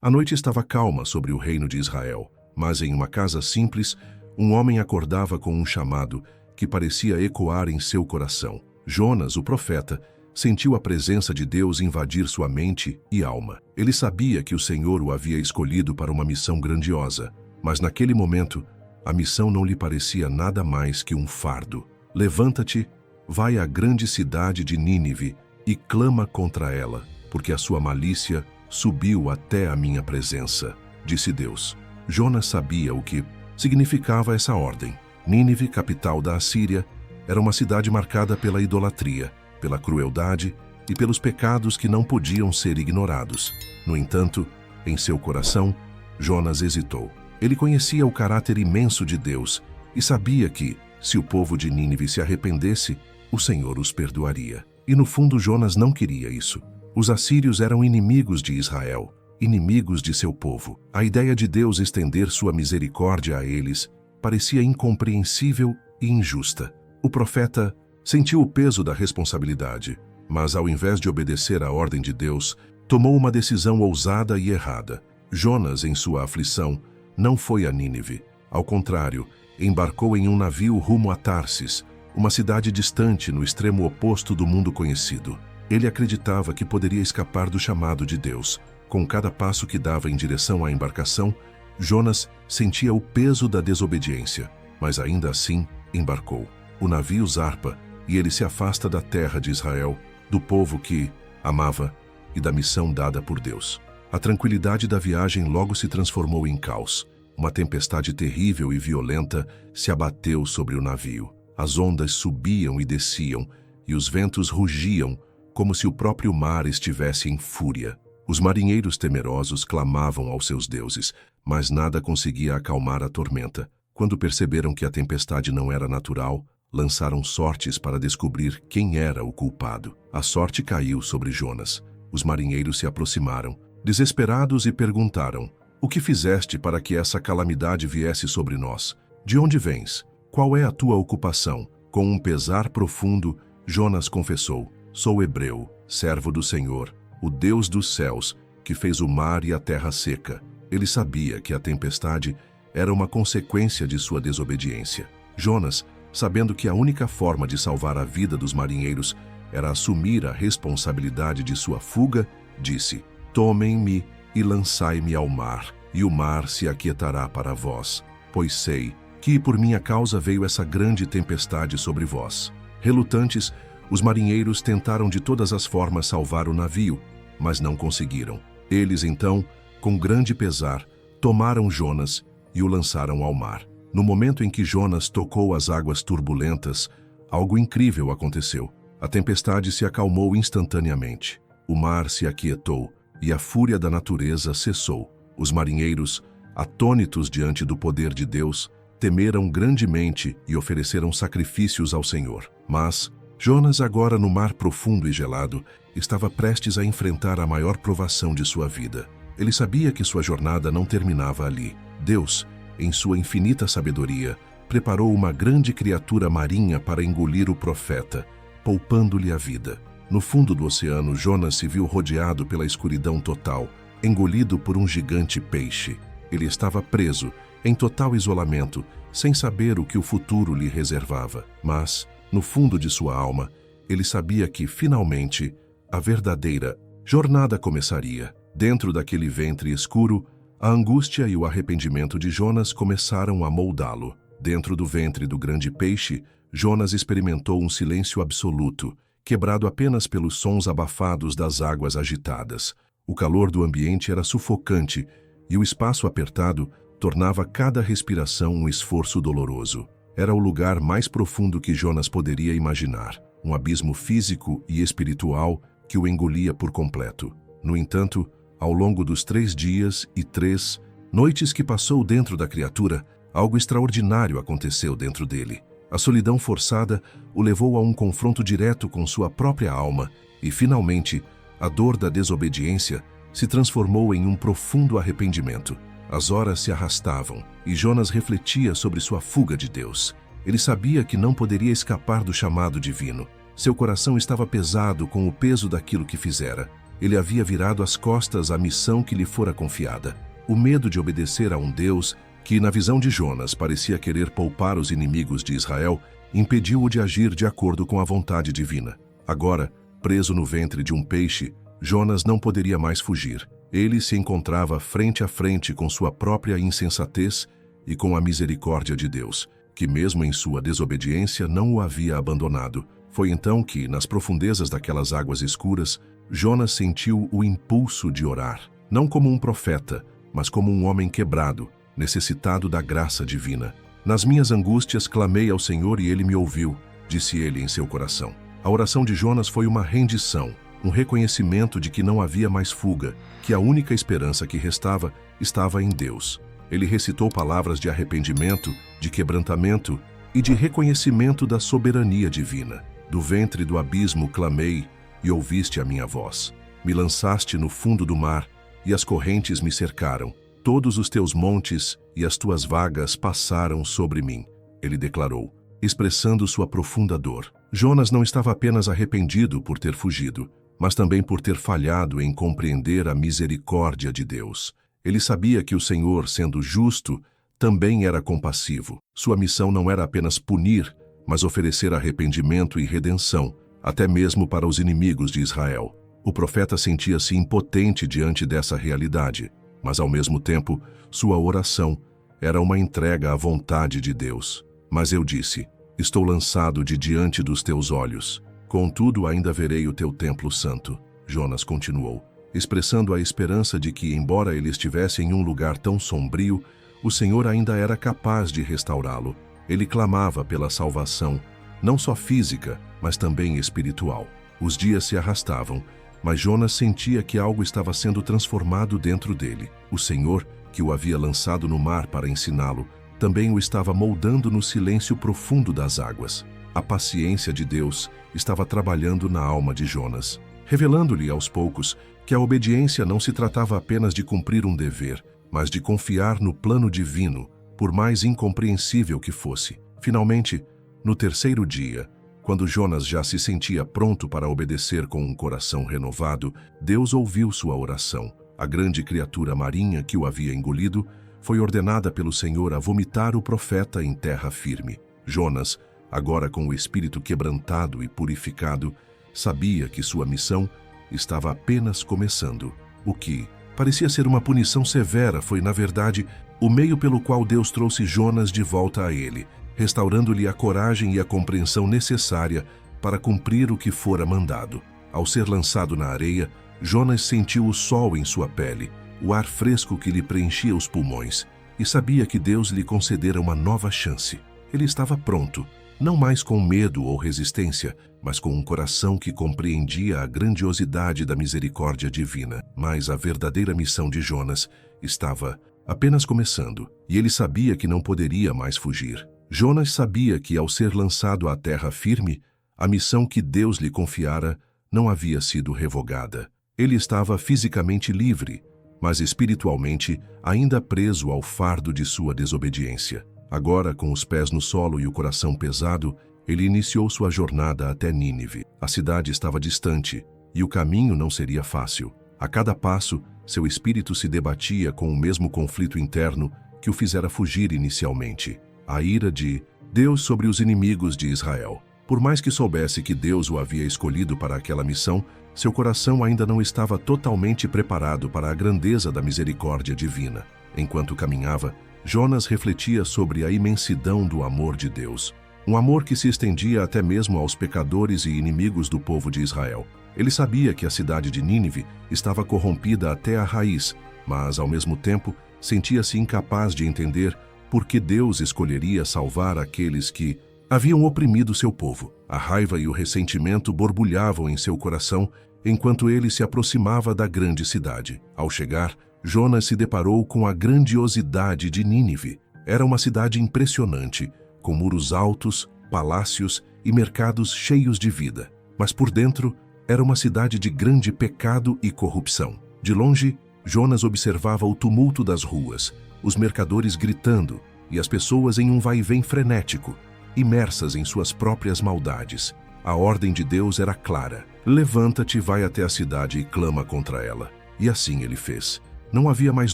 A noite estava calma sobre o reino de Israel, mas em uma casa simples, um homem acordava com um chamado que parecia ecoar em seu coração. Jonas, o profeta, sentiu a presença de Deus invadir sua mente e alma. Ele sabia que o Senhor o havia escolhido para uma missão grandiosa, mas naquele momento, a missão não lhe parecia nada mais que um fardo. Levanta-te, vai à grande cidade de Nínive e clama contra ela, porque a sua malícia subiu até a minha presença, disse Deus. Jonas sabia o que significava essa ordem. Nínive, capital da Assíria, era uma cidade marcada pela idolatria, pela crueldade e pelos pecados que não podiam ser ignorados. No entanto, em seu coração, Jonas hesitou. Ele conhecia o caráter imenso de Deus e sabia que, se o povo de Nínive se arrependesse, o Senhor os perdoaria. E no fundo Jonas não queria isso. Os assírios eram inimigos de Israel, inimigos de seu povo. A ideia de Deus estender sua misericórdia a eles parecia incompreensível e injusta. O profeta sentiu o peso da responsabilidade, mas ao invés de obedecer à ordem de Deus, tomou uma decisão ousada e errada. Jonas, em sua aflição, não foi a Nínive. Ao contrário, embarcou em um navio rumo a Tarsis, uma cidade distante no extremo oposto do mundo conhecido. Ele acreditava que poderia escapar do chamado de Deus. Com cada passo que dava em direção à embarcação, Jonas sentia o peso da desobediência, mas ainda assim embarcou. O navio zarpa e ele se afasta da terra de Israel, do povo que amava e da missão dada por Deus. A tranquilidade da viagem logo se transformou em caos. Uma tempestade terrível e violenta se abateu sobre o navio. As ondas subiam e desciam, e os ventos rugiam, como se o próprio mar estivesse em fúria. Os marinheiros temerosos clamavam aos seus deuses, mas nada conseguia acalmar a tormenta. Quando perceberam que a tempestade não era natural, lançaram sortes para descobrir quem era o culpado. A sorte caiu sobre Jonas. Os marinheiros se aproximaram, desesperados, e perguntaram: "O que fizeste para que essa calamidade viesse sobre nós? De onde vens? Qual é a tua ocupação?" Com um pesar profundo, Jonas confessou: "Sou hebreu, servo do Senhor, o Deus dos céus, que fez o mar e a terra seca." Ele sabia que a tempestade era uma consequência de sua desobediência. Jonas, sabendo que a única forma de salvar a vida dos marinheiros era assumir a responsabilidade de sua fuga, disse: "Tomem-me e lançai-me ao mar, e o mar se aquietará para vós, pois sei que por minha causa veio essa grande tempestade sobre vós." Relutantes, os marinheiros tentaram de todas as formas salvar o navio, mas não conseguiram. Eles, então, com grande pesar, tomaram Jonas e o lançaram ao mar. No momento em que Jonas tocou as águas turbulentas, algo incrível aconteceu. A tempestade se acalmou instantaneamente. O mar se aquietou e a fúria da natureza cessou. Os marinheiros, atônitos diante do poder de Deus, temeram grandemente e ofereceram sacrifícios ao Senhor. Mas Jonas, agora no mar profundo e gelado, estava prestes a enfrentar a maior provação de sua vida. Ele sabia que sua jornada não terminava ali. Deus, em sua infinita sabedoria, preparou uma grande criatura marinha para engolir o profeta, poupando-lhe a vida. No fundo do oceano, Jonas se viu rodeado pela escuridão total, engolido por um gigante peixe. Ele estava preso, em total isolamento, sem saber o que o futuro lhe reservava. Mas, no fundo de sua alma, ele sabia que, finalmente, a verdadeira jornada começaria. Dentro daquele ventre escuro, a angústia e o arrependimento de Jonas começaram a moldá-lo. Dentro do ventre do grande peixe, Jonas experimentou um silêncio absoluto, quebrado apenas pelos sons abafados das águas agitadas. O calor do ambiente era sufocante e o espaço apertado tornava cada respiração um esforço doloroso. Era o lugar mais profundo que Jonas poderia imaginar, um abismo físico e espiritual que o engolia por completo. No entanto, ao longo dos 3 dias e 3 noites que passou dentro da criatura, algo extraordinário aconteceu dentro dele. A solidão forçada o levou a um confronto direto com sua própria alma e, finalmente, a dor da desobediência se transformou em um profundo arrependimento. As horas se arrastavam e Jonas refletia sobre sua fuga de Deus. Ele sabia que não poderia escapar do chamado divino. Seu coração estava pesado com o peso daquilo que fizera. ele havia virado as costas à missão que lhe fora confiada. O medo de obedecer a um Deus que, na visão de Jonas, parecia querer poupar os inimigos de Israel, impediu-o de agir de acordo com a vontade divina. Agora, preso no ventre de um peixe, Jonas não poderia mais fugir. Ele se encontrava frente a frente com sua própria insensatez e com a misericórdia de Deus, que mesmo em sua desobediência não o havia abandonado. Foi então que, nas profundezas daquelas águas escuras, Jonas sentiu o impulso de orar, não como um profeta, mas como um homem quebrado, necessitado da graça divina. Nas minhas angústias clamei ao Senhor e Ele me ouviu, disse ele em seu coração. A oração de Jonas foi uma rendição, um reconhecimento de que não havia mais fuga, que a única esperança que restava estava em Deus. Ele recitou palavras de arrependimento, de quebrantamento e de reconhecimento da soberania divina. Do ventre do abismo clamei e ouviste a minha voz. Me lançaste no fundo do mar e as correntes me cercaram. Todos os teus montes e as tuas vagas passaram sobre mim, ele declarou, expressando sua profunda dor. Jonas não estava apenas arrependido por ter fugido, mas também por ter falhado em compreender a misericórdia de Deus. Ele sabia que o Senhor, sendo justo, também era compassivo. Sua missão não era apenas punir, mas oferecer arrependimento e redenção, até mesmo para os inimigos de Israel. O profeta sentia-se impotente diante dessa realidade, mas ao mesmo tempo, sua oração era uma entrega à vontade de Deus. Mas eu disse, estou lançado de diante dos teus olhos. Contudo, ainda verei o teu templo santo. Jonas continuou, expressando a esperança de que, embora ele estivesse em um lugar tão sombrio, o Senhor ainda era capaz de restaurá-lo. Ele clamava pela salvação, não só física, mas também espiritual. Os dias se arrastavam, mas Jonas sentia que algo estava sendo transformado dentro dele. O Senhor, que o havia lançado no mar para ensiná-lo, também o estava moldando no silêncio profundo das águas. A paciência de Deus estava trabalhando na alma de Jonas, revelando-lhe aos poucos que a obediência não se tratava apenas de cumprir um dever, mas de confiar no plano divino, por mais incompreensível que fosse. Finalmente, no terceiro dia, quando Jonas já se sentia pronto para obedecer com um coração renovado, Deus ouviu sua oração. A grande criatura marinha que o havia engolido foi ordenada pelo Senhor a vomitar o profeta em terra firme. Jonas, agora com o espírito quebrantado e purificado, sabia que sua missão estava apenas começando. O que parecia ser uma punição severa foi, na verdade, o meio pelo qual Deus trouxe Jonas de volta a ele, restaurando-lhe a coragem e a compreensão necessária para cumprir o que fora mandado. Ao ser lançado na areia, Jonas sentiu o sol em sua pele, o ar fresco que lhe preenchia os pulmões, e sabia que Deus lhe concedera uma nova chance. Ele estava pronto, não mais com medo ou resistência, mas com um coração que compreendia a grandiosidade da misericórdia divina. Mas a verdadeira missão de Jonas estava apenas começando, e ele sabia que não poderia mais fugir. Jonas sabia que, ao ser lançado à terra firme, a missão que Deus lhe confiara não havia sido revogada. Ele estava fisicamente livre, mas espiritualmente ainda preso ao fardo de sua desobediência. Agora, com os pés no solo e o coração pesado, ele iniciou sua jornada até Nínive. A cidade estava distante, e o caminho não seria fácil. A cada passo, seu espírito se debatia com o mesmo conflito interno que o fizera fugir inicialmente. A ira de Deus sobre os inimigos de Israel. Por mais que soubesse que Deus o havia escolhido para aquela missão, seu coração ainda não estava totalmente preparado para a grandeza da misericórdia divina. Enquanto caminhava, Jonas refletia sobre a imensidão do amor de Deus, um amor que se estendia até mesmo aos pecadores e inimigos do povo de Israel. Ele sabia que a cidade de Nínive estava corrompida até a raiz, mas, ao mesmo tempo, sentia-se incapaz de entender por que Deus escolheria salvar aqueles que haviam oprimido seu povo. A raiva e o ressentimento borbulhavam em seu coração enquanto ele se aproximava da grande cidade. Ao chegar, Jonas se deparou com a grandiosidade de Nínive. Era uma cidade impressionante, com muros altos, palácios e mercados cheios de vida. Mas por dentro, era uma cidade de grande pecado e corrupção. De longe, Jonas observava o tumulto das ruas, os mercadores gritando e as pessoas em um vai-vem frenético, imersas em suas próprias maldades. A ordem de Deus era clara: levanta-te, vai até a cidade e clama contra ela. E assim ele fez. Não havia mais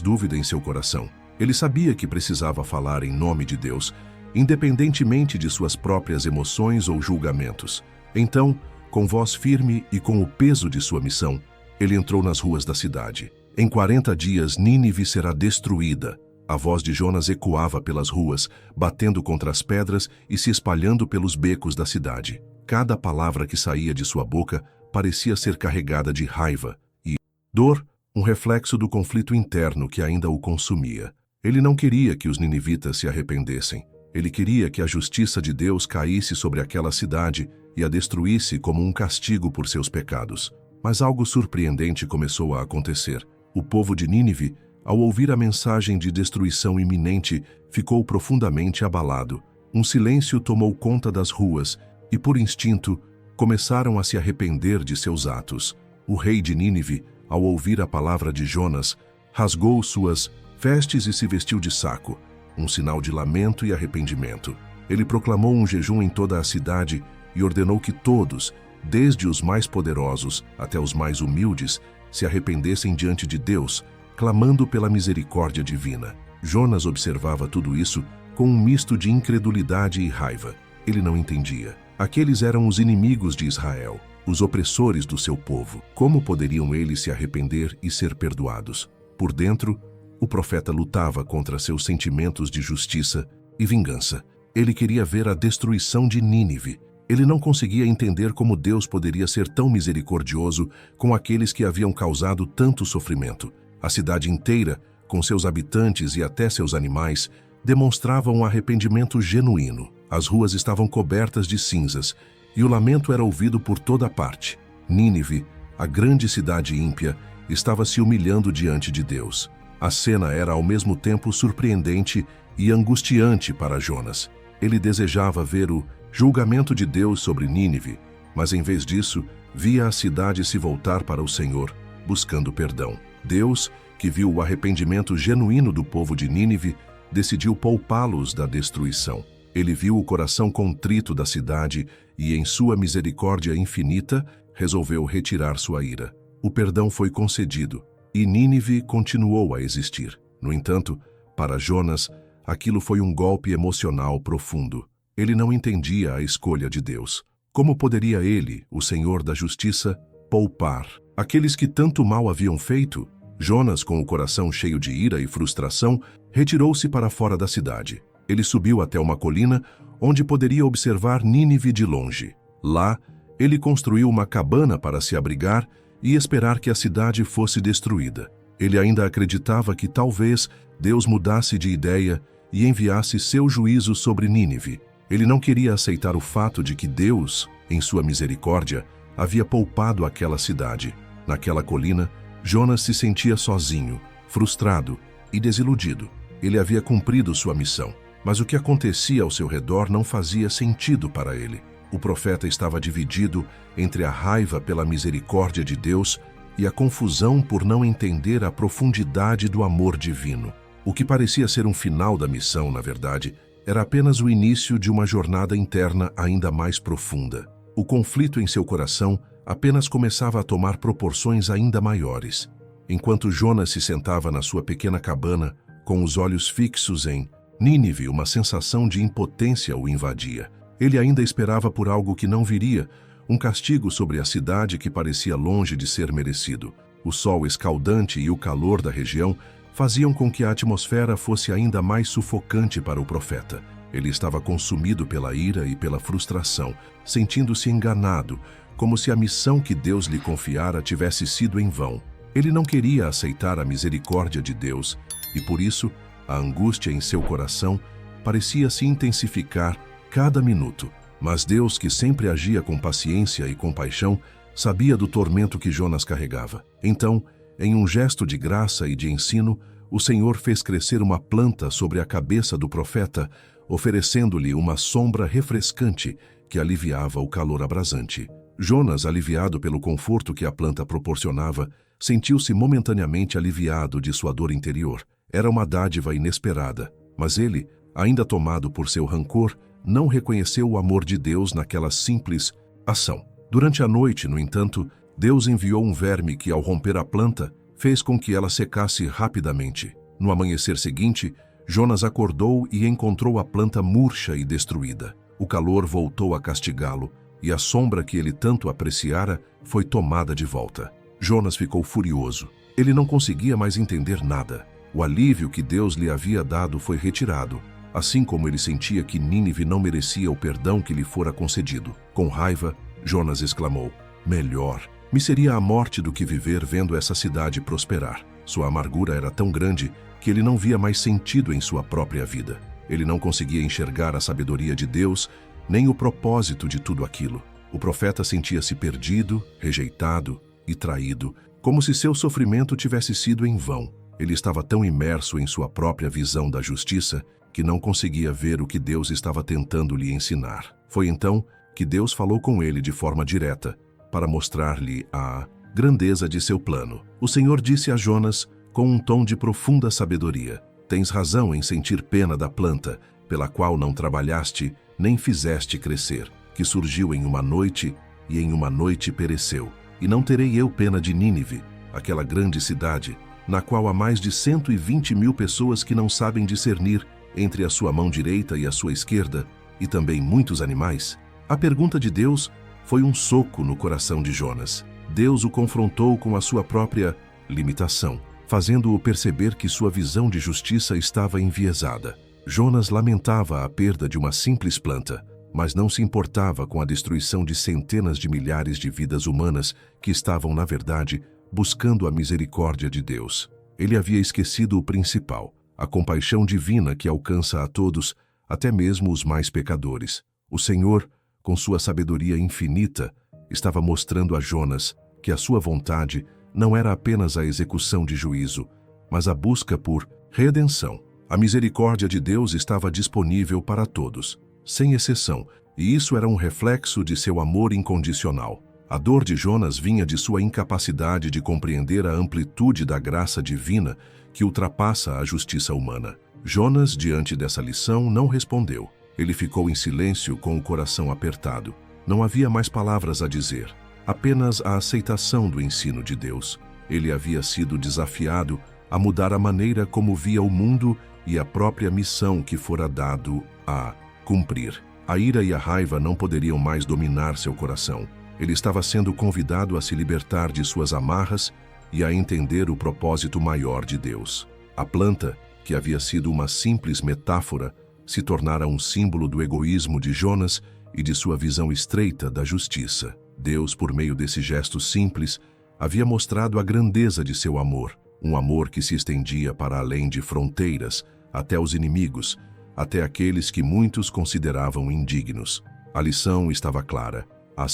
dúvida em seu coração. Ele sabia que precisava falar em nome de Deus, independentemente de suas próprias emoções ou julgamentos. Então, com voz firme e com o peso de sua missão, ele entrou nas ruas da cidade. Em 40 dias, Nínive será destruída. A voz de Jonas ecoava pelas ruas, batendo contra as pedras e se espalhando pelos becos da cidade. Cada palavra que saía de sua boca parecia ser carregada de raiva e dor, um reflexo do conflito interno que ainda o consumia. Ele não queria que os ninivitas se arrependessem. Ele queria que a justiça de Deus caísse sobre aquela cidade e a destruísse como um castigo por seus pecados. Mas algo surpreendente começou a acontecer. O povo de Nínive, ao ouvir a mensagem de destruição iminente, ficou profundamente abalado. Um silêncio tomou conta das ruas e, por instinto, começaram a se arrepender de seus atos. O rei de Nínive, ao ouvir a palavra de Jonas, rasgou suas vestes e se vestiu de saco, um sinal de lamento e arrependimento. Ele proclamou um jejum em toda a cidade e ordenou que todos, desde os mais poderosos até os mais humildes, se arrependessem diante de Deus, clamando pela misericórdia divina. Jonas observava tudo isso com um misto de incredulidade e raiva. Ele não entendia. Aqueles eram os inimigos de Israel, os opressores do seu povo. Como poderiam eles se arrepender e ser perdoados? Por dentro, o profeta lutava contra seus sentimentos de justiça e vingança. Ele queria ver a destruição de Nínive. Ele não conseguia entender como Deus poderia ser tão misericordioso com aqueles que haviam causado tanto sofrimento. A cidade inteira, com seus habitantes e até seus animais, demonstrava um arrependimento genuíno. As ruas estavam cobertas de cinzas e o lamento era ouvido por toda parte. Nínive, a grande cidade ímpia, estava se humilhando diante de Deus. A cena era ao mesmo tempo surpreendente e angustiante para Jonas. Ele desejava ver o julgamento de Deus sobre Nínive, mas em vez disso, via a cidade se voltar para o Senhor, buscando perdão. Deus, que viu o arrependimento genuíno do povo de Nínive, decidiu poupá-los da destruição. Ele viu o coração contrito da cidade e, em sua misericórdia infinita, resolveu retirar sua ira. O perdão foi concedido e Nínive continuou a existir. No entanto, para Jonas, aquilo foi um golpe emocional profundo. Ele não entendia a escolha de Deus. Como poderia ele, o Senhor da Justiça, poupar aqueles que tanto mal haviam feito? Jonas, com o coração cheio de ira e frustração, retirou-se para fora da cidade. Ele subiu até uma colina onde poderia observar Nínive de longe. Lá, ele construiu uma cabana para se abrigar e esperar que a cidade fosse destruída. Ele ainda acreditava que talvez Deus mudasse de ideia e enviasse seu juízo sobre Nínive. Ele não queria aceitar o fato de que Deus, em sua misericórdia, havia poupado aquela cidade. Naquela colina, Jonas se sentia sozinho, frustrado e desiludido. Ele havia cumprido sua missão, mas o que acontecia ao seu redor não fazia sentido para ele. O profeta estava dividido entre a raiva pela misericórdia de Deus e a confusão por não entender a profundidade do amor divino. O que parecia ser um final da missão, na verdade, era apenas o início de uma jornada interna ainda mais profunda. O conflito em seu coração apenas começava a tomar proporções ainda maiores. Enquanto Jonas se sentava na sua pequena cabana, com os olhos fixos em Nínive, uma sensação de impotência o invadia. Ele ainda esperava por algo que não viria, um castigo sobre a cidade que parecia longe de ser merecido. O sol escaldante e o calor da região faziam com que a atmosfera fosse ainda mais sufocante para o profeta. Ele estava consumido pela ira e pela frustração, sentindo-se enganado, como se a missão que Deus lhe confiara tivesse sido em vão. Ele não queria aceitar a misericórdia de Deus e, por isso, a angústia em seu coração parecia se intensificar cada minuto. Mas Deus, que sempre agia com paciência e compaixão, sabia do tormento que Jonas carregava. Então, em um gesto de graça e de ensino, o Senhor fez crescer uma planta sobre a cabeça do profeta, oferecendo-lhe uma sombra refrescante que aliviava o calor abrasante. Jonas, aliviado pelo conforto que a planta proporcionava, sentiu-se momentaneamente aliviado de sua dor interior. Era uma dádiva inesperada, mas ele, ainda tomado por seu rancor, não reconheceu o amor de Deus naquela simples Ação. Durante a noite, no entanto, Deus enviou um verme que, ao romper a planta, fez com que ela secasse rapidamente. No amanhecer seguinte, Jonas acordou e encontrou a planta murcha e destruída. O calor voltou a castigá-lo, e a sombra que ele tanto apreciara foi tomada de volta. Jonas ficou furioso. Ele não conseguia mais entender nada. O alívio que Deus lhe havia dado foi retirado, assim como ele sentia que Nínive não merecia o perdão que lhe fora concedido. Com raiva, Jonas exclamou: "Melhor me seria a morte do que viver vendo essa cidade prosperar." Sua amargura era tão grande que ele não via mais sentido em sua própria vida. Ele não conseguia enxergar a sabedoria de Deus, nem o propósito de tudo aquilo. O profeta sentia-se perdido, rejeitado e traído, como se seu sofrimento tivesse sido em vão. Ele estava tão imerso em sua própria visão da justiça que não conseguia ver o que Deus estava tentando lhe ensinar. Foi então que Deus falou com ele de forma direta, para mostrar-lhe a grandeza de seu plano. O Senhor disse a Jonas, com um tom de profunda sabedoria: "Tens razão em sentir pena da planta, pela qual não trabalhaste, nem fizeste crescer, que surgiu em uma noite e em uma noite pereceu. E não terei eu pena de Nínive, aquela grande cidade, na qual há mais de 120.000 pessoas que não sabem discernir entre a sua mão direita e a sua esquerda, e também muitos animais?" A pergunta de Deus foi um soco no coração de Jonas. Deus o confrontou com a sua própria limitação, fazendo-o perceber que sua visão de justiça estava enviesada. Jonas lamentava a perda de uma simples planta, mas não se importava com a destruição de centenas de milhares de vidas humanas que estavam, na verdade, buscando a misericórdia de Deus. Ele havia esquecido o principal, a compaixão divina que alcança a todos, até mesmo os mais pecadores. O Senhor, com sua sabedoria infinita, estava mostrando a Jonas que a sua vontade não era apenas a execução de juízo, mas a busca por redenção. A misericórdia de Deus estava disponível para todos, sem exceção, e isso era um reflexo de seu amor incondicional. A dor de Jonas vinha de sua incapacidade de compreender a amplitude da graça divina que ultrapassa a justiça humana. Jonas, diante dessa lição, não respondeu. Ele ficou em silêncio com o coração apertado. Não havia mais palavras a dizer, apenas a aceitação do ensino de Deus. Ele havia sido desafiado a mudar a maneira como via o mundo e a própria missão que fora dado a cumprir. A ira e a raiva não poderiam mais dominar seu coração. Ele estava sendo convidado a se libertar de suas amarras e a entender o propósito maior de Deus. A planta, que havia sido uma simples metáfora, se tornara um símbolo do egoísmo de Jonas e de sua visão estreita da justiça. Deus, por meio desse gesto simples, havia mostrado a grandeza de seu amor, um amor que se estendia para além de fronteiras, até os inimigos, até aqueles que muitos consideravam indignos. A lição estava clara. A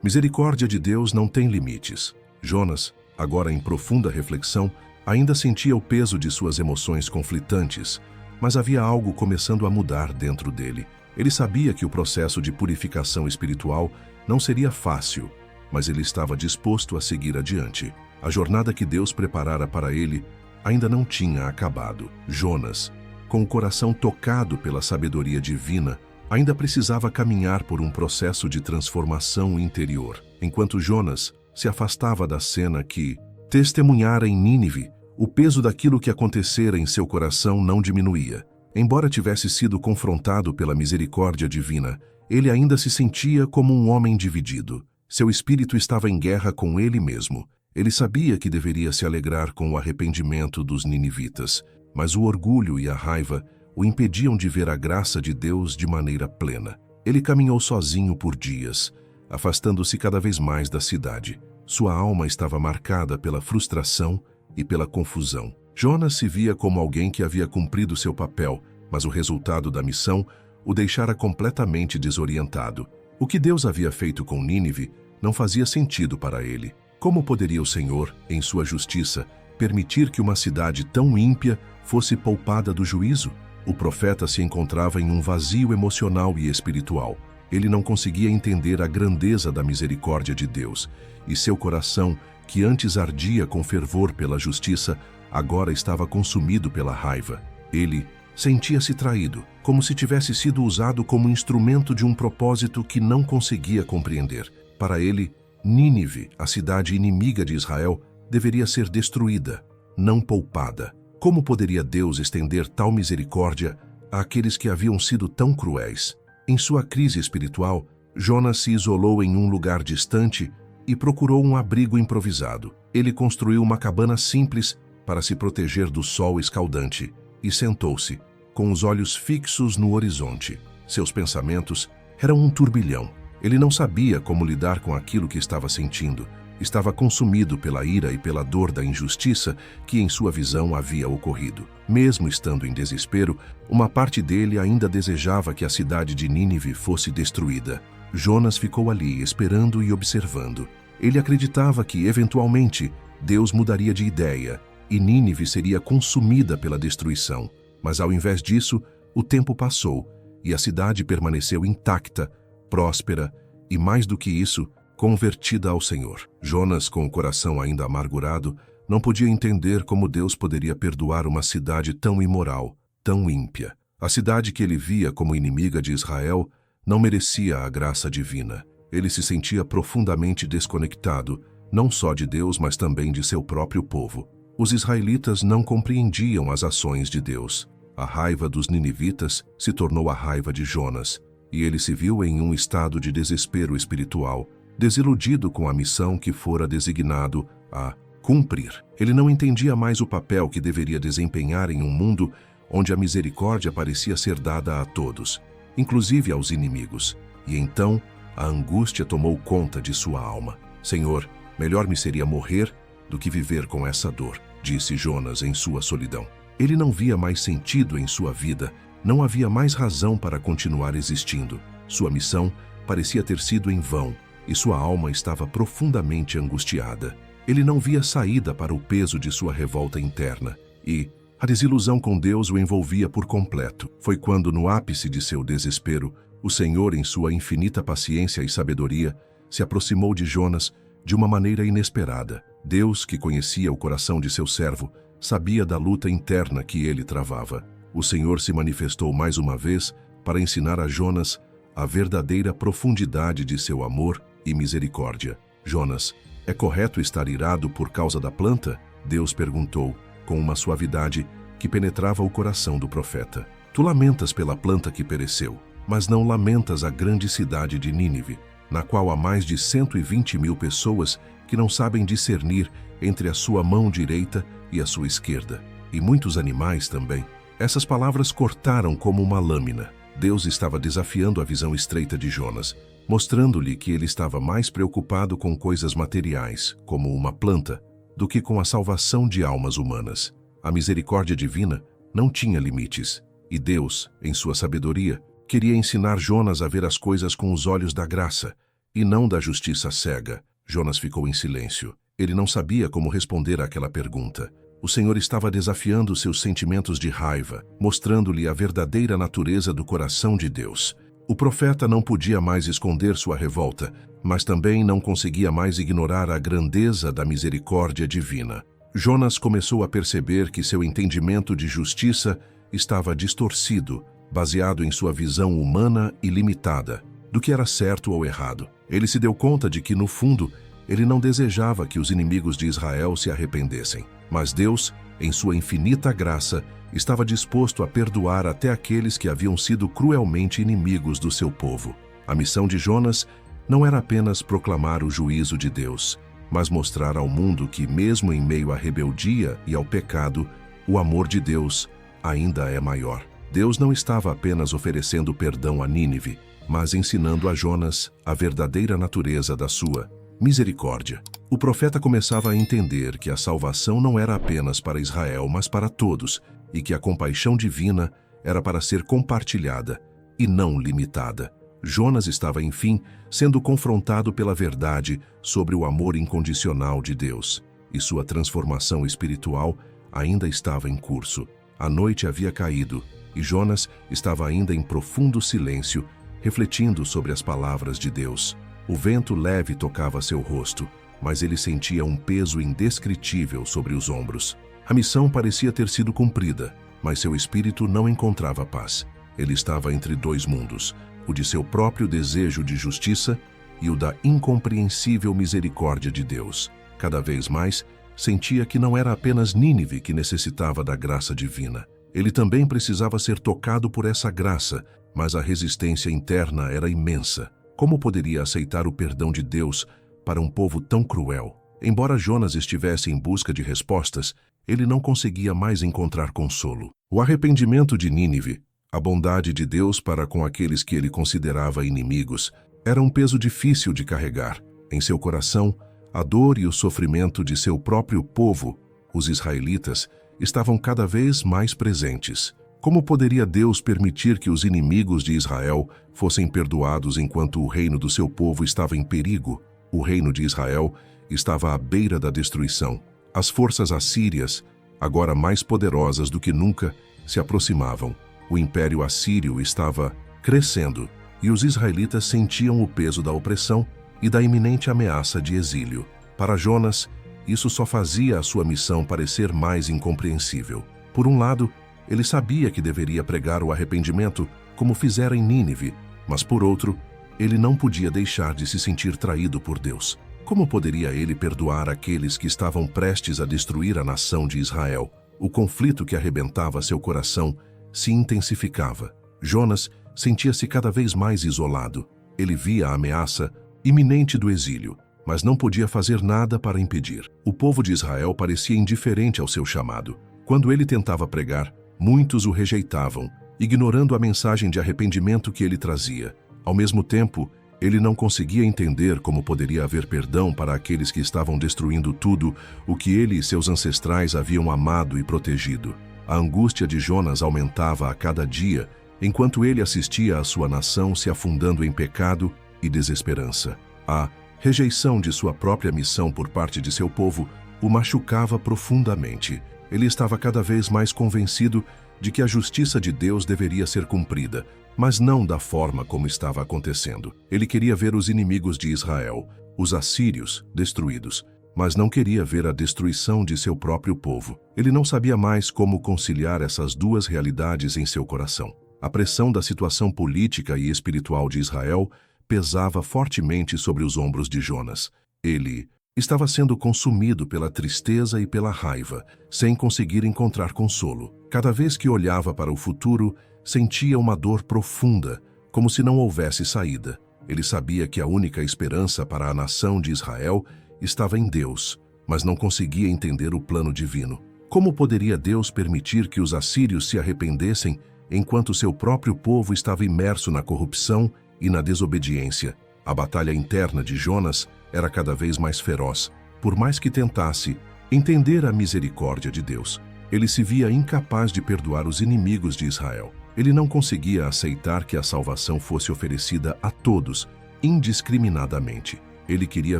misericórdia de Deus não tem limites. Jonas, agora em profunda reflexão, ainda sentia o peso de suas emoções conflitantes, mas havia algo começando a mudar dentro dele. Ele sabia que o processo de purificação espiritual não seria fácil, mas ele estava disposto a seguir adiante. A jornada que Deus preparara para ele ainda não tinha acabado. Jonas, com o coração tocado pela sabedoria divina, ainda precisava caminhar por um processo de transformação interior. Enquanto Jonas se afastava da cena que testemunhara em Nínive, o peso daquilo que acontecera em seu coração não diminuía. Embora tivesse sido confrontado pela misericórdia divina, ele ainda se sentia como um homem dividido. Seu espírito estava em guerra com ele mesmo. Ele sabia que deveria se alegrar com o arrependimento dos ninivitas, mas o orgulho e a raiva o impediam de ver a graça de Deus de maneira plena. Ele caminhou sozinho por dias, afastando-se cada vez mais da cidade. Sua alma estava marcada pela frustração e pela confusão. Jonas se via como alguém que havia cumprido seu papel, mas o resultado da missão o deixara completamente desorientado. O que Deus havia feito com Nínive não fazia sentido para ele. Como poderia o Senhor, em sua justiça, permitir que uma cidade tão ímpia fosse poupada do juízo? O profeta se encontrava em um vazio emocional e espiritual. Ele não conseguia entender a grandeza da misericórdia de Deus, e seu coração, que antes ardia com fervor pela justiça, agora estava consumido pela raiva. Ele Sentia-se traído, como se tivesse sido usado como instrumento de um propósito que não conseguia compreender. Para ele, Nínive, a cidade inimiga de Israel, deveria ser destruída, não poupada. Como poderia Deus estender tal misericórdia àqueles que haviam sido tão cruéis? Em sua crise espiritual, Jonas se isolou em um lugar distante e procurou um abrigo improvisado. Ele construiu uma cabana simples para se proteger do sol escaldante e sentou-se, com os olhos fixos no horizonte. Seus pensamentos eram um turbilhão. Ele não sabia como lidar com aquilo que estava sentindo. Estava consumido pela ira e pela dor da injustiça que, em sua visão, havia ocorrido. Mesmo estando em desespero, uma parte dele ainda desejava que a cidade de Nínive fosse destruída. Jonas ficou ali, esperando e observando. Ele acreditava que, eventualmente, Deus mudaria de ideia e Nínive seria consumida pela destruição. Mas, ao invés disso, o tempo passou e a cidade permaneceu intacta, próspera e, mais do que isso, convertida ao Senhor. Jonas, com o coração ainda amargurado, não podia entender como Deus poderia perdoar uma cidade tão imoral, tão ímpia. A cidade que ele via como inimiga de Israel não merecia a graça divina. Ele se sentia profundamente desconectado, não só de Deus, mas também de seu próprio povo. Os israelitas não compreendiam as ações de Deus. A raiva dos ninivitas se tornou a raiva de Jonas, e ele se viu em um estado de desespero espiritual, desiludido com a missão que fora designado a cumprir. Ele não entendia mais o papel que deveria desempenhar em um mundo onde a misericórdia parecia ser dada a todos, inclusive aos inimigos. E então, a angústia tomou conta de sua alma. Senhor, melhor me seria morrer do que viver com essa dor, disse Jonas em sua solidão. Ele não via mais sentido em sua vida, não havia mais razão para continuar existindo. Sua missão parecia ter sido em vão, e sua alma estava profundamente angustiada. Ele não via saída para o peso de sua revolta interna, e a desilusão com Deus o envolvia por completo. Foi quando, no ápice de seu desespero, o Senhor, em sua infinita paciência e sabedoria, se aproximou de Jonas de uma maneira inesperada. Deus, que conhecia o coração de seu servo, sabia da luta interna que ele travava. O Senhor se manifestou mais uma vez para ensinar a Jonas a verdadeira profundidade de seu amor e misericórdia. Jonas, é correto estar irado por causa da planta? Deus perguntou, com uma suavidade que penetrava o coração do profeta. Tu lamentas pela planta que pereceu, mas não lamentas a grande cidade de Nínive, na qual há mais de 120.000 pessoas que não sabem discernir entre a sua mão direita e a sua esquerda, e muitos animais também. Essas palavras cortaram como uma lâmina. Deus estava desafiando a visão estreita de Jonas, mostrando-lhe que ele estava mais preocupado com coisas materiais, como uma planta, do que com a salvação de almas humanas. A misericórdia divina não tinha limites, e Deus, em sua sabedoria, queria ensinar Jonas a ver as coisas com os olhos da graça, e não da justiça cega. Jonas ficou em silêncio. Ele não sabia como responder àquela pergunta. O Senhor estava desafiando seus sentimentos de raiva, mostrando-lhe a verdadeira natureza do coração de Deus. O profeta não podia mais esconder sua revolta, mas também não conseguia mais ignorar a grandeza da misericórdia divina. Jonas começou a perceber que seu entendimento de justiça estava distorcido, baseado em sua visão humana e limitada, do que era certo ou errado. Ele se deu conta de que, no fundo, ele não desejava que os inimigos de Israel se arrependessem. Mas Deus, em sua infinita graça, estava disposto a perdoar até aqueles que haviam sido cruelmente inimigos do seu povo. A missão de Jonas não era apenas proclamar o juízo de Deus, mas mostrar ao mundo que, mesmo em meio à rebeldia e ao pecado, o amor de Deus ainda é maior. Deus não estava apenas oferecendo perdão a Nínive, mas ensinando a Jonas a verdadeira natureza da sua misericórdia. O profeta começava a entender que a salvação não era apenas para Israel, mas para todos, e que a compaixão divina era para ser compartilhada e não limitada. Jonas estava, enfim, sendo confrontado pela verdade sobre o amor incondicional de Deus, e sua transformação espiritual ainda estava em curso. A noite havia caído, e Jonas estava ainda em profundo silêncio, refletindo sobre as palavras de Deus. O vento leve tocava seu rosto, mas ele sentia um peso indescritível sobre os ombros. A missão parecia ter sido cumprida, mas seu espírito não encontrava paz. Ele estava entre dois mundos, o de seu próprio desejo de justiça e o da incompreensível misericórdia de Deus. Cada vez mais, sentia que não era apenas Nínive que necessitava da graça divina. Ele também precisava ser tocado por essa graça, mas a resistência interna era imensa. Como poderia aceitar o perdão de Deus para um povo tão cruel? Embora Jonas estivesse em busca de respostas, ele não conseguia mais encontrar consolo. O arrependimento de Nínive, a bondade de Deus para com aqueles que ele considerava inimigos, era um peso difícil de carregar. Em seu coração, a dor e o sofrimento de seu próprio povo, os israelitas, estavam cada vez mais presentes. Como poderia Deus permitir que os inimigos de Israel fossem perdoados enquanto o reino do seu povo estava em perigo? O reino de Israel estava à beira da destruição. As forças assírias, agora mais poderosas do que nunca, se aproximavam. O império assírio estava crescendo e os israelitas sentiam o peso da opressão e da iminente ameaça de exílio. Para Jonas, isso só fazia a sua missão parecer mais incompreensível. Por um lado, ele sabia que deveria pregar o arrependimento, como fizera em Nínive, mas por outro, ele não podia deixar de se sentir traído por Deus. Como poderia ele perdoar aqueles que estavam prestes a destruir a nação de Israel? O conflito que arrebentava seu coração se intensificava. Jonas sentia-se cada vez mais isolado. Ele via a ameaça iminente do exílio, mas não podia fazer nada para impedir. O povo de Israel parecia indiferente ao seu chamado. Quando ele tentava pregar, muitos o rejeitavam, ignorando a mensagem de arrependimento que ele trazia. Ao mesmo tempo, ele não conseguia entender como poderia haver perdão para aqueles que estavam destruindo tudo o que ele e seus ancestrais haviam amado e protegido. A angústia de Jonas aumentava a cada dia, enquanto ele assistia a sua nação se afundando em pecado e desesperança. A rejeição de sua própria missão por parte de seu povo o machucava profundamente. Ele estava cada vez mais convencido de que a justiça de Deus deveria ser cumprida, mas não da forma como estava acontecendo. Ele queria ver os inimigos de Israel, os assírios, destruídos, mas não queria ver a destruição de seu próprio povo. Ele não sabia mais como conciliar essas duas realidades em seu coração. A pressão da situação política e espiritual de Israel pesava fortemente sobre os ombros de Jonas. Ele estava sendo consumido pela tristeza e pela raiva, sem conseguir encontrar consolo. Cada vez que olhava para o futuro, sentia uma dor profunda, como se não houvesse saída. Ele sabia que a única esperança para a nação de Israel estava em Deus, mas não conseguia entender o plano divino. Como poderia Deus permitir que os assírios se arrependessem enquanto seu próprio povo estava imerso na corrupção e na desobediência? A batalha interna de Jonas era cada vez mais feroz. Por mais que tentasse entender a misericórdia de Deus, ele se via incapaz de perdoar os inimigos de Israel. Ele não conseguia aceitar que a salvação fosse oferecida a todos, indiscriminadamente. Ele queria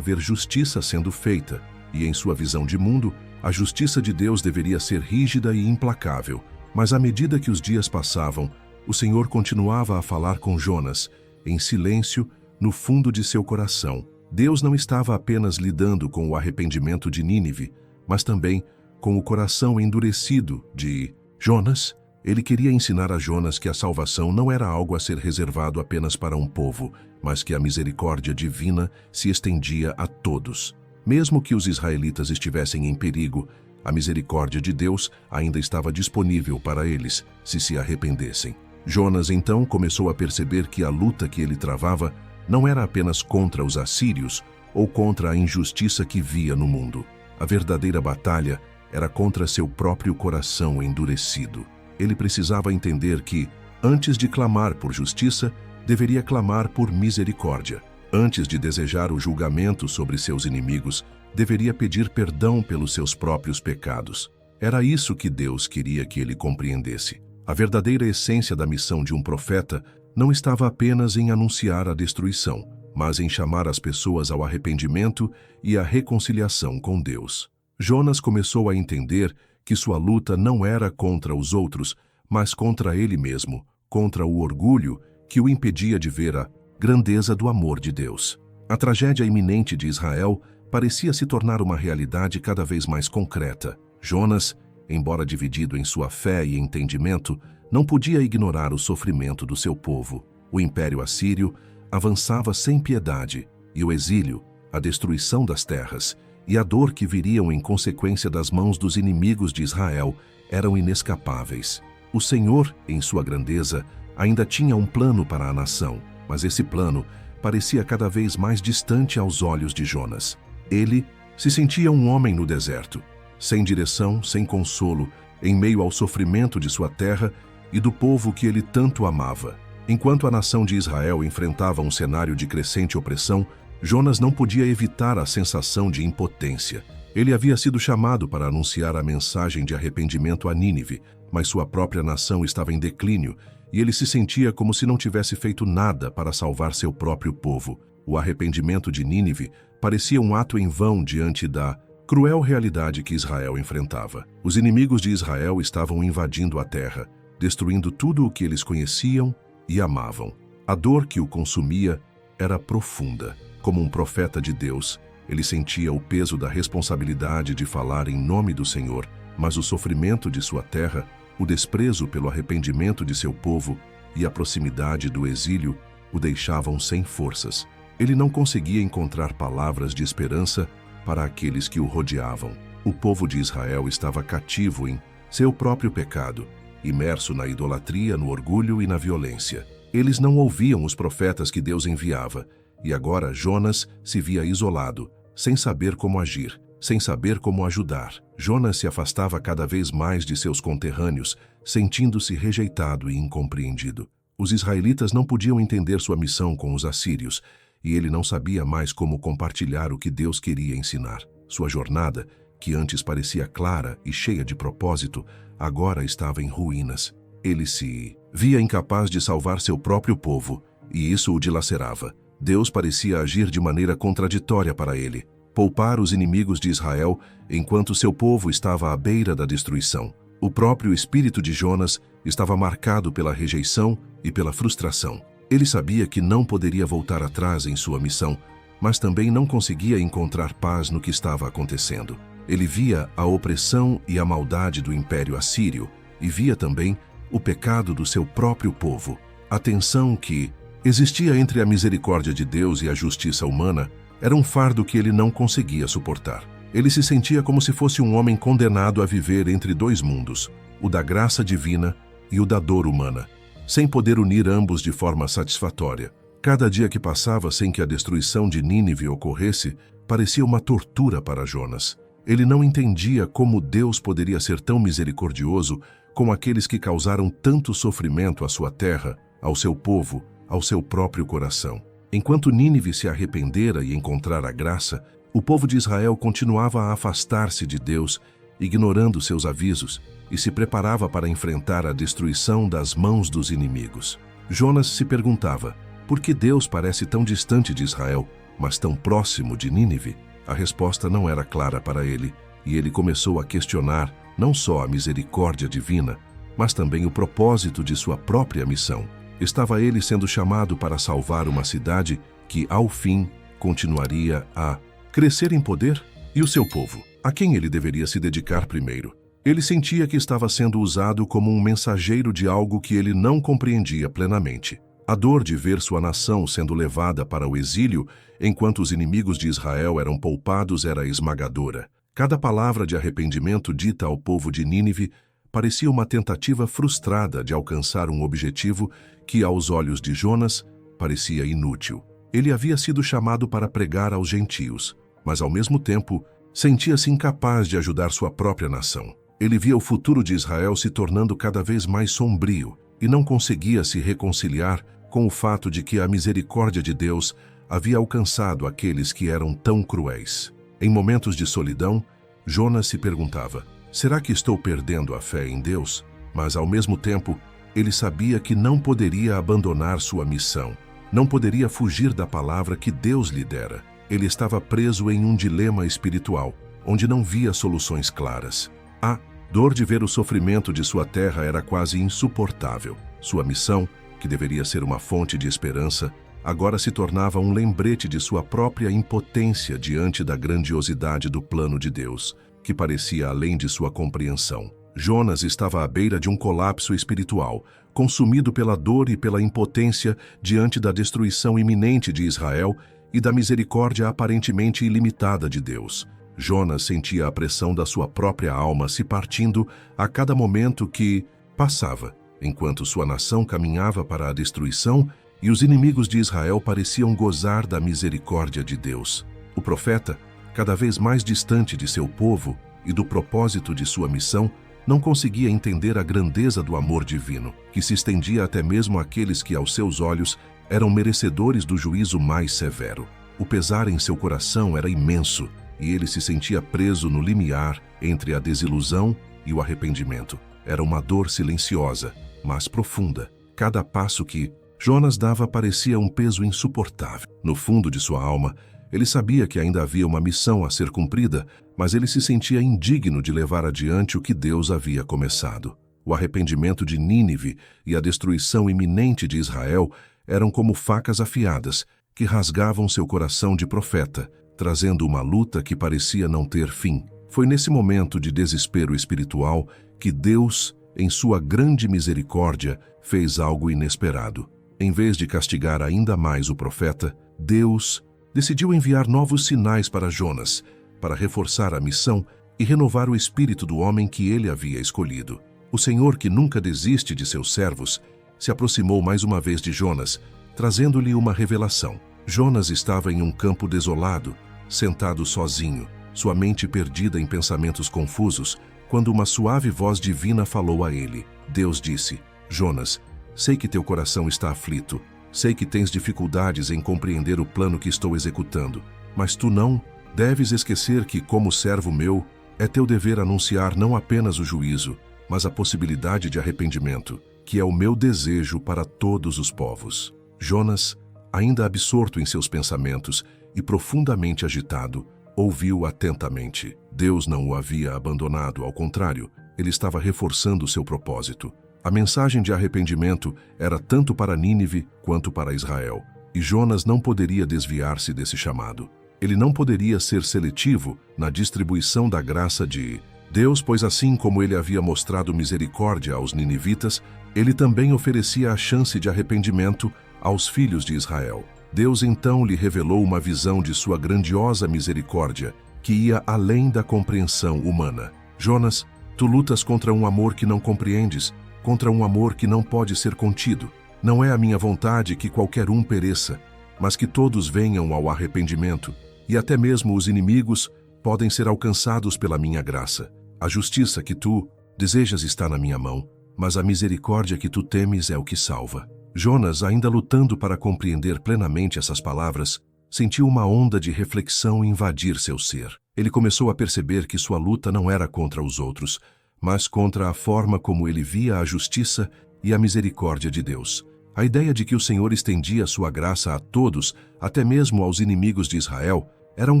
ver justiça sendo feita, e em sua visão de mundo, a justiça de Deus deveria ser rígida e implacável. Mas à medida que os dias passavam, o Senhor continuava a falar com Jonas, em silêncio, no fundo de seu coração. Deus não estava apenas lidando com o arrependimento de Nínive, mas também com o coração endurecido de Jonas. Ele queria ensinar a Jonas que a salvação não era algo a ser reservado apenas para um povo, mas que a misericórdia divina se estendia a todos. Mesmo que os israelitas estivessem em perigo, a misericórdia de Deus ainda estava disponível para eles, se arrependessem. Jonas então começou a perceber que a luta que ele travava não era apenas contra os assírios ou contra a injustiça que via no mundo. A verdadeira batalha era contra seu próprio coração endurecido. Ele precisava entender que, antes de clamar por justiça, deveria clamar por misericórdia. Antes de desejar o julgamento sobre seus inimigos, deveria pedir perdão pelos seus próprios pecados. Era isso que Deus queria que ele compreendesse. A verdadeira essência da missão de um profeta não estava apenas em anunciar a destruição, mas em chamar as pessoas ao arrependimento e à reconciliação com Deus. Jonas começou a entender que sua luta não era contra os outros, mas contra ele mesmo, contra o orgulho que o impedia de ver a grandeza do amor de Deus. A tragédia iminente de Israel parecia se tornar uma realidade cada vez mais concreta. Jonas embora dividido em sua fé e entendimento, não podia ignorar o sofrimento do seu povo. O Império Assírio avançava sem piedade, e o exílio, a destruição das terras e a dor que viriam em consequência das mãos dos inimigos de Israel eram inescapáveis. O Senhor, em sua grandeza, ainda tinha um plano para a nação, mas esse plano parecia cada vez mais distante aos olhos de Jonas. Ele se sentia um homem no deserto, sem direção, sem consolo, em meio ao sofrimento de sua terra e do povo que ele tanto amava. Enquanto a nação de Israel enfrentava um cenário de crescente opressão, Jonas não podia evitar a sensação de impotência. Ele havia sido chamado para anunciar a mensagem de arrependimento a Nínive, mas sua própria nação estava em declínio e ele se sentia como se não tivesse feito nada para salvar seu próprio povo. O arrependimento de Nínive parecia um ato em vão diante da cruel realidade que Israel enfrentava. Os inimigos de Israel estavam invadindo a terra, destruindo tudo o que eles conheciam e amavam. A dor que o consumia era profunda. Como um profeta de Deus, ele sentia o peso da responsabilidade de falar em nome do Senhor, mas o sofrimento de sua terra, o desprezo pelo arrependimento de seu povo e a proximidade do exílio o deixavam sem forças. Ele não conseguia encontrar palavras de esperança para aqueles que o rodeavam. O povo de Israel estava cativo em seu próprio pecado, imerso na idolatria, no orgulho e na violência. Eles não ouviam os profetas que Deus enviava, e agora Jonas se via isolado, sem saber como agir, sem saber como ajudar. Jonas se afastava cada vez mais de seus conterrâneos, sentindo-se rejeitado e incompreendido. Os israelitas não podiam entender sua missão com os assírios, e ele não sabia mais como compartilhar o que Deus queria ensinar. Sua jornada, que antes parecia clara e cheia de propósito, agora estava em ruínas. Ele se via incapaz de salvar seu próprio povo, e isso o dilacerava. Deus parecia agir de maneira contraditória para ele, poupar os inimigos de Israel enquanto seu povo estava à beira da destruição. O próprio espírito de Jonas estava marcado pela rejeição e pela frustração. Ele sabia que não poderia voltar atrás em sua missão, mas também não conseguia encontrar paz no que estava acontecendo. Ele via a opressão e a maldade do Império Assírio e via também o pecado do seu próprio povo. A tensão que existia entre a misericórdia de Deus e a justiça humana era um fardo que ele não conseguia suportar. Ele se sentia como se fosse um homem condenado a viver entre dois mundos, o da graça divina e o da dor humana, sem poder unir ambos de forma satisfatória. Cada dia que passava sem que a destruição de Nínive ocorresse parecia uma tortura para Jonas. Ele não entendia como Deus poderia ser tão misericordioso com aqueles que causaram tanto sofrimento à sua terra, ao seu povo, ao seu próprio coração. Enquanto Nínive se arrependera e encontrara graça, o povo de Israel continuava a afastar-se de Deus, ignorando seus avisos, e se preparava para enfrentar a destruição das mãos dos inimigos. Jonas se perguntava, por que Deus parece tão distante de Israel, mas tão próximo de Nínive? A resposta não era clara para ele, e ele começou a questionar não só a misericórdia divina, mas também o propósito de sua própria missão. Estava ele sendo chamado para salvar uma cidade que, ao fim, continuaria a crescer em poder? E o seu povo? A quem ele deveria se dedicar primeiro? Ele sentia que estava sendo usado como um mensageiro de algo que ele não compreendia plenamente. A dor de ver sua nação sendo levada para o exílio, enquanto os inimigos de Israel eram poupados, era esmagadora. Cada palavra de arrependimento dita ao povo de Nínive parecia uma tentativa frustrada de alcançar um objetivo que, aos olhos de Jonas, parecia inútil. Ele havia sido chamado para pregar aos gentios, mas ao mesmo tempo sentia-se incapaz de ajudar sua própria nação. Ele via o futuro de Israel se tornando cada vez mais sombrio e não conseguia se reconciliar com o fato de que a misericórdia de Deus havia alcançado aqueles que eram tão cruéis. Em momentos de solidão, Jonas se perguntava, será que estou perdendo a fé em Deus? Mas ao mesmo tempo, ele sabia que não poderia abandonar sua missão, não poderia fugir da palavra que Deus lhe dera. Ele estava preso em um dilema espiritual, onde não via soluções claras. A dor de ver o sofrimento de sua terra era quase insuportável. Sua missão, que deveria ser uma fonte de esperança, agora se tornava um lembrete de sua própria impotência diante da grandiosidade do plano de Deus. que parecia além de sua compreensão. Jonas estava à beira de um colapso espiritual, consumido pela dor e pela impotência diante da destruição iminente de Israel e da misericórdia aparentemente ilimitada de Deus. Jonas sentia a pressão da sua própria alma se partindo a cada momento que passava, enquanto sua nação caminhava para a destruição e os inimigos de Israel pareciam gozar da misericórdia de Deus. O profeta, cada vez mais distante de seu povo e do propósito de sua missão, não conseguia entender a grandeza do amor divino, que se estendia até mesmo àqueles que, aos seus olhos, eram merecedores do juízo mais severo. O pesar em seu coração era imenso, e ele se sentia preso no limiar entre a desilusão e o arrependimento. Era uma dor silenciosa, mas profunda. Cada passo que Jonas dava parecia um peso insuportável. No fundo de sua alma, ele sabia que ainda havia uma missão a ser cumprida, mas ele se sentia indigno de levar adiante o que Deus havia começado. O arrependimento de Nínive e a destruição iminente de Israel eram como facas afiadas que rasgavam seu coração de profeta, trazendo uma luta que parecia não ter fim. Foi nesse momento de desespero espiritual que Deus, em sua grande misericórdia, fez algo inesperado. Em vez de castigar ainda mais o profeta, Deus decidiu enviar novos sinais para Jonas, para reforçar a missão e renovar o espírito do homem que ele havia escolhido. O Senhor, que nunca desiste de seus servos, se aproximou mais uma vez de Jonas, trazendo-lhe uma revelação. Jonas estava em um campo desolado, sentado sozinho, sua mente perdida em pensamentos confusos, quando uma suave voz divina falou a ele. Deus disse: Jonas, sei que teu coração está aflito. Sei que tens dificuldades em compreender o plano que estou executando, mas tu não deves esquecer que, como servo meu, é teu dever anunciar não apenas o juízo, mas a possibilidade de arrependimento, que é o meu desejo para todos os povos. Jonas, ainda absorto em seus pensamentos e profundamente agitado, ouviu atentamente. Deus não o havia abandonado, ao contrário, ele estava reforçando seu propósito. A mensagem de arrependimento era tanto para Nínive quanto para Israel, e Jonas não poderia desviar-se desse chamado. Ele não poderia ser seletivo na distribuição da graça de Deus, pois assim como ele havia mostrado misericórdia aos ninivitas, ele também oferecia a chance de arrependimento aos filhos de Israel. Deus então lhe revelou uma visão de sua grandiosa misericórdia, que ia além da compreensão humana. Jonas, tu lutas contra um amor que não compreendes, contra um amor que não pode ser contido. Não é a minha vontade que qualquer um pereça, mas que todos venham ao arrependimento, e até mesmo os inimigos podem ser alcançados pela minha graça. A justiça que tu desejas está na minha mão, mas a misericórdia que tu temes é o que salva. Jonas, ainda lutando para compreender plenamente essas palavras, sentiu uma onda de reflexão invadir seu ser. Ele começou a perceber que sua luta não era contra os outros, mas contra a forma como ele via a justiça e a misericórdia de Deus. A ideia de que o Senhor estendia sua graça a todos, até mesmo aos inimigos de Israel, era um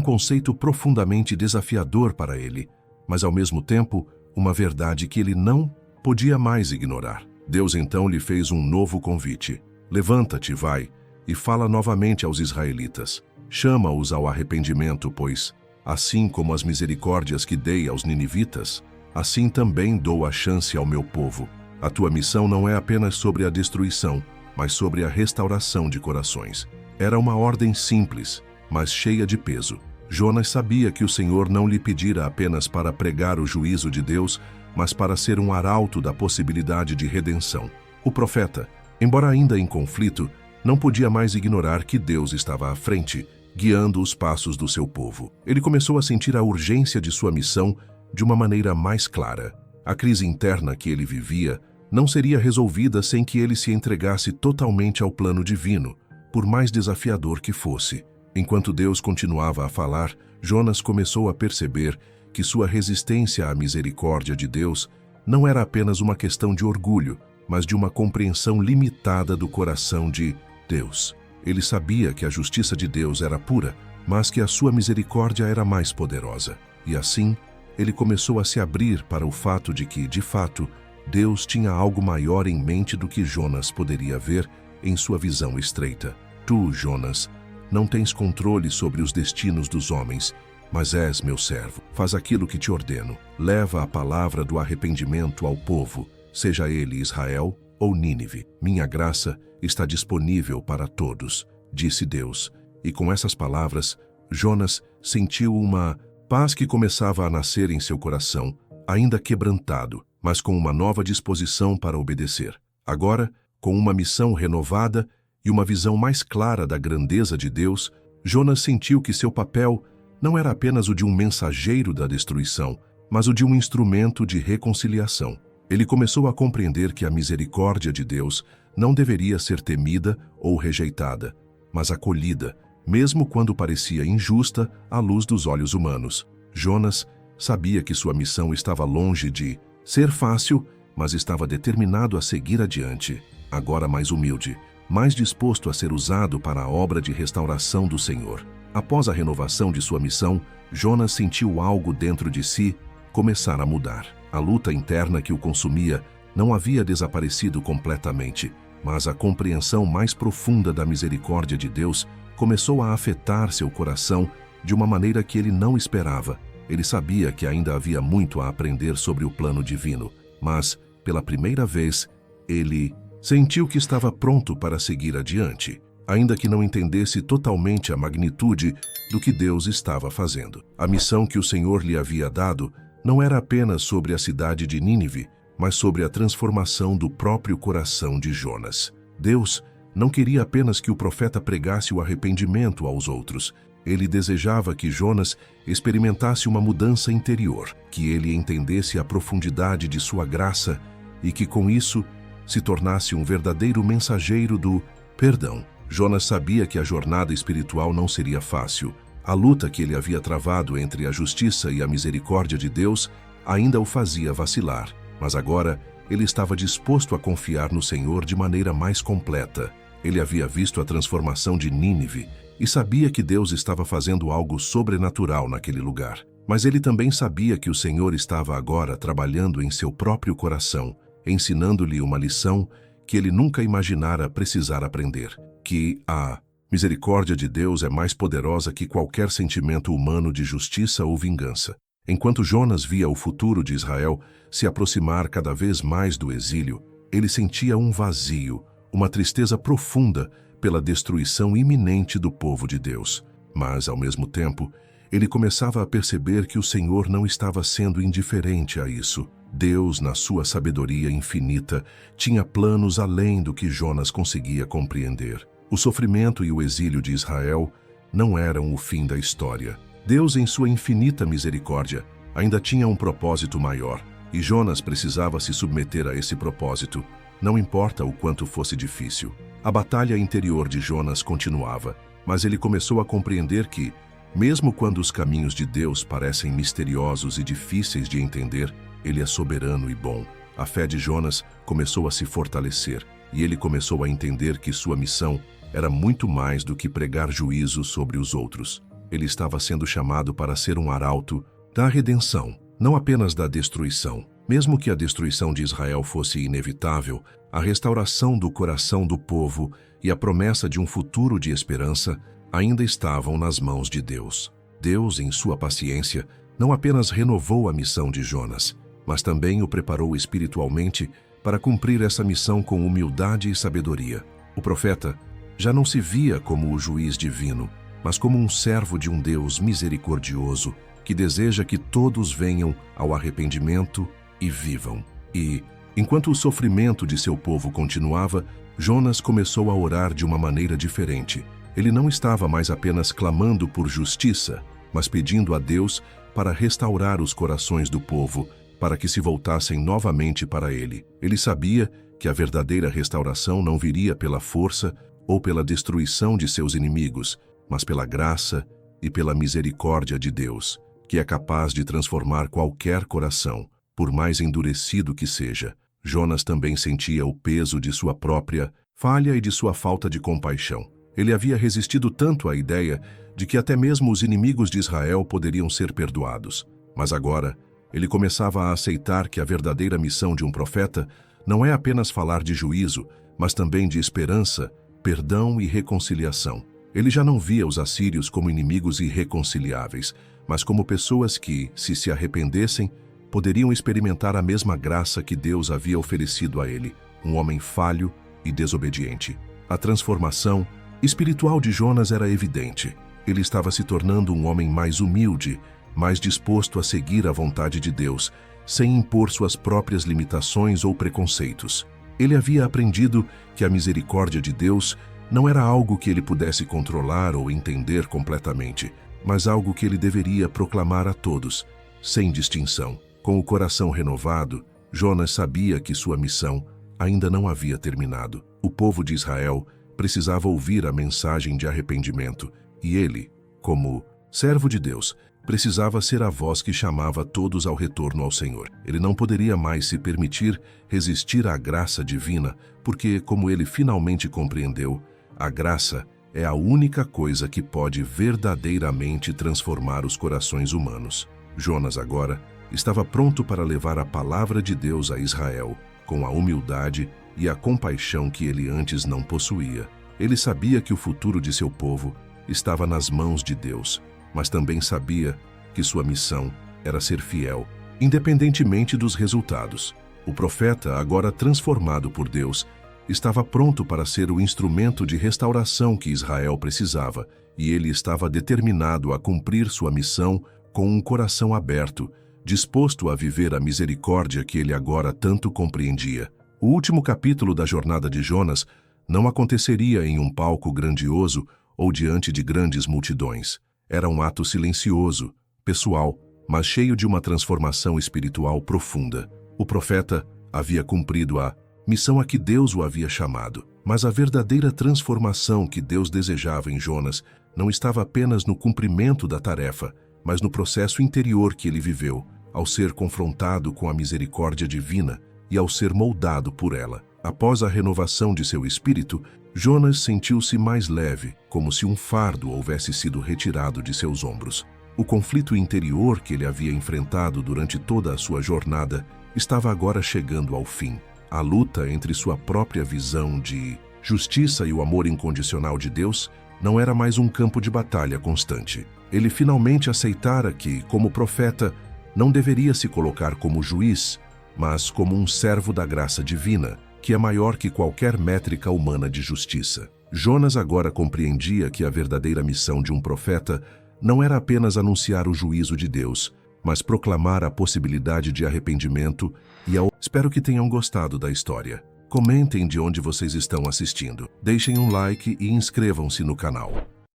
conceito profundamente desafiador para ele, mas ao mesmo tempo, uma verdade que ele não podia mais ignorar. Deus então lhe fez um novo convite. Levanta-te, vai, e fala novamente aos israelitas. Chama-os ao arrependimento, pois, assim como as misericórdias que dei aos ninivitas, assim também dou a chance ao meu povo. A tua missão não é apenas sobre a destruição, mas sobre a restauração de corações. Era uma ordem simples, mas cheia de peso. Jonas sabia que o Senhor não lhe pedira apenas para pregar o juízo de Deus, mas para ser um arauto da possibilidade de redenção. O profeta, embora ainda em conflito, não podia mais ignorar que Deus estava à frente, guiando os passos do seu povo. Ele começou a sentir a urgência de sua missão de uma maneira mais clara. A crise interna que ele vivia não seria resolvida sem que ele se entregasse totalmente ao plano divino, por mais desafiador que fosse. Enquanto Deus continuava a falar, Jonas começou a perceber que sua resistência à misericórdia de Deus não era apenas uma questão de orgulho, mas de uma compreensão limitada do coração de Deus. Ele sabia que a justiça de Deus era pura, mas que a sua misericórdia era mais poderosa. E assim, ele começou a se abrir para o fato de que, de fato, Deus tinha algo maior em mente do que Jonas poderia ver em sua visão estreita. Tu, Jonas, não tens controle sobre os destinos dos homens, Mas és meu servo, faz aquilo que te ordeno. Leva a palavra do arrependimento ao povo, seja ele Israel ou Nínive. Minha graça está disponível para todos, disse Deus. E com essas palavras, Jonas sentiu uma paz que começava a nascer em seu coração, ainda quebrantado, mas com uma nova disposição para obedecer. Agora, com uma missão renovada e uma visão mais clara da grandeza de Deus, Jonas sentiu que seu papel não era apenas o de um mensageiro da destruição, mas o de um instrumento de reconciliação. Ele começou a compreender que a misericórdia de Deus não deveria ser temida ou rejeitada, mas acolhida, mesmo quando parecia injusta à luz dos olhos humanos. Jonas sabia que sua missão estava longe de ser fácil, mas estava determinado a seguir adiante, agora mais humilde, mais disposto a ser usado para a obra de restauração do Senhor. Após a renovação de sua missão, Jonas sentiu algo dentro de si começar a mudar. A luta interna que o consumia não havia desaparecido completamente, mas a compreensão mais profunda da misericórdia de Deus começou a afetar seu coração de uma maneira que ele não esperava. Ele sabia que ainda havia muito a aprender sobre o plano divino, mas, pela primeira vez, ele sentiu que estava pronto para seguir adiante, ainda que não entendesse totalmente a magnitude do que Deus estava fazendo. A missão que o Senhor lhe havia dado não era apenas sobre a cidade de Nínive, mas sobre a transformação do próprio coração de Jonas. Deus não queria apenas que o profeta pregasse o arrependimento aos outros. Ele desejava que Jonas experimentasse uma mudança interior, que ele entendesse a profundidade de sua graça e que, com isso, se tornasse um verdadeiro mensageiro do perdão. Jonas sabia que a jornada espiritual não seria fácil. A luta que ele havia travado entre a justiça e a misericórdia de Deus ainda o fazia vacilar, mas agora ele estava disposto a confiar no Senhor de maneira mais completa. Ele havia visto a transformação de Nínive e sabia que Deus estava fazendo algo sobrenatural naquele lugar. Mas ele também sabia que o Senhor estava agora trabalhando em seu próprio coração, ensinando-lhe uma lição que ele nunca imaginara precisar aprender, que a misericórdia de Deus é mais poderosa que qualquer sentimento humano de justiça ou vingança. Enquanto Jonas via o futuro de Israel se aproximar cada vez mais do exílio, ele sentia um vazio, uma tristeza profunda pela destruição iminente do povo de Deus. Mas, ao mesmo tempo, ele começava a perceber que o Senhor não estava sendo indiferente a isso. Deus, na sua sabedoria infinita, tinha planos além do que Jonas conseguia compreender. O sofrimento e o exílio de Israel não eram o fim da história. Deus, em sua infinita misericórdia, ainda tinha um propósito maior, e Jonas precisava se submeter a esse propósito, não importa o quanto fosse difícil. A batalha interior de Jonas continuava, mas ele começou a compreender que, mesmo quando os caminhos de Deus parecem misteriosos e difíceis de entender, Ele é soberano e bom. A fé de Jonas começou a se fortalecer, e ele começou a entender que sua missão era muito mais do que pregar juízo sobre os outros. Ele estava sendo chamado para ser um arauto da redenção, não apenas da destruição. Mesmo que a destruição de Israel fosse inevitável, a restauração do coração do povo e a promessa de um futuro de esperança ainda estavam nas mãos de Deus. Deus, em sua paciência, não apenas renovou a missão de Jonas, mas também o preparou espiritualmente para cumprir essa missão com humildade e sabedoria. O profeta já não se via como o juiz divino, mas como um servo de um Deus misericordioso que deseja que todos venham ao arrependimento e vivam. E, enquanto o sofrimento de seu povo continuava, Jonas começou a orar de uma maneira diferente. Ele não estava mais apenas clamando por justiça, mas pedindo a Deus para restaurar os corações do povo, para que se voltassem novamente para ele. Ele sabia que a verdadeira restauração não viria pela força ou pela destruição de seus inimigos, mas pela graça e pela misericórdia de Deus, que é capaz de transformar qualquer coração, por mais endurecido que seja. Jonas também sentia o peso de sua própria falha e de sua falta de compaixão. Ele havia resistido tanto à ideia de que até mesmo os inimigos de Israel poderiam ser perdoados. Mas agora, ele começava a aceitar que a verdadeira missão de um profeta não é apenas falar de juízo, mas também de esperança, perdão e reconciliação. Ele já não via os assírios como inimigos irreconciliáveis, mas como pessoas que, se arrependessem, poderiam experimentar a mesma graça que Deus havia oferecido a ele, um homem falho e desobediente. A transformação espiritual de Jonas era evidente. Ele estava se tornando um homem mais humilde, mais disposto a seguir a vontade de Deus, sem impor suas próprias limitações ou preconceitos. Ele havia aprendido que a misericórdia de Deus não era algo que ele pudesse controlar ou entender completamente, mas algo que ele deveria proclamar a todos, sem distinção. Com o coração renovado, Jonas sabia que sua missão ainda não havia terminado. O povo de Israel precisava ouvir a mensagem de arrependimento, e ele, como servo de Deus, precisava ser a voz que chamava todos ao retorno ao Senhor. Ele não poderia mais se permitir resistir à graça divina, porque, como ele finalmente compreendeu, a graça é a única coisa que pode verdadeiramente transformar os corações humanos. Jonas agora estava pronto para levar a palavra de Deus a Israel, com a humildade e a compaixão que ele antes não possuía. Ele sabia que o futuro de seu povo estava nas mãos de Deus, mas também sabia que sua missão era ser fiel, independentemente dos resultados. O profeta, agora transformado por Deus, estava pronto para ser o instrumento de restauração que Israel precisava, e ele estava determinado a cumprir sua missão com um coração aberto, disposto a viver a misericórdia que ele agora tanto compreendia. O último capítulo da jornada de Jonas não aconteceria em um palco grandioso ou diante de grandes multidões. Era um ato silencioso, pessoal, mas cheio de uma transformação espiritual profunda. O profeta havia cumprido a missão a que Deus o havia chamado, mas a verdadeira transformação que Deus desejava em Jonas não estava apenas no cumprimento da tarefa, mas no processo interior que ele viveu, ao ser confrontado com a misericórdia divina e ao ser moldado por ela. Após a renovação de seu espírito, Jonas sentiu-se mais leve, como se um fardo houvesse sido retirado de seus ombros. O conflito interior que ele havia enfrentado durante toda a sua jornada estava agora chegando ao fim. A luta entre sua própria visão de justiça e o amor incondicional de Deus não era mais um campo de batalha constante. Ele finalmente aceitara que, como profeta, não deveria se colocar como juiz, mas como um servo da graça divina, que é maior que qualquer métrica humana de justiça. Jonas agora compreendia que a verdadeira missão de um profeta não era apenas anunciar o juízo de Deus, mas proclamar a possibilidade de arrependimento e ao... Espero que tenham gostado da história. Comentem de onde vocês estão assistindo. Deixem um like e inscrevam-se no canal.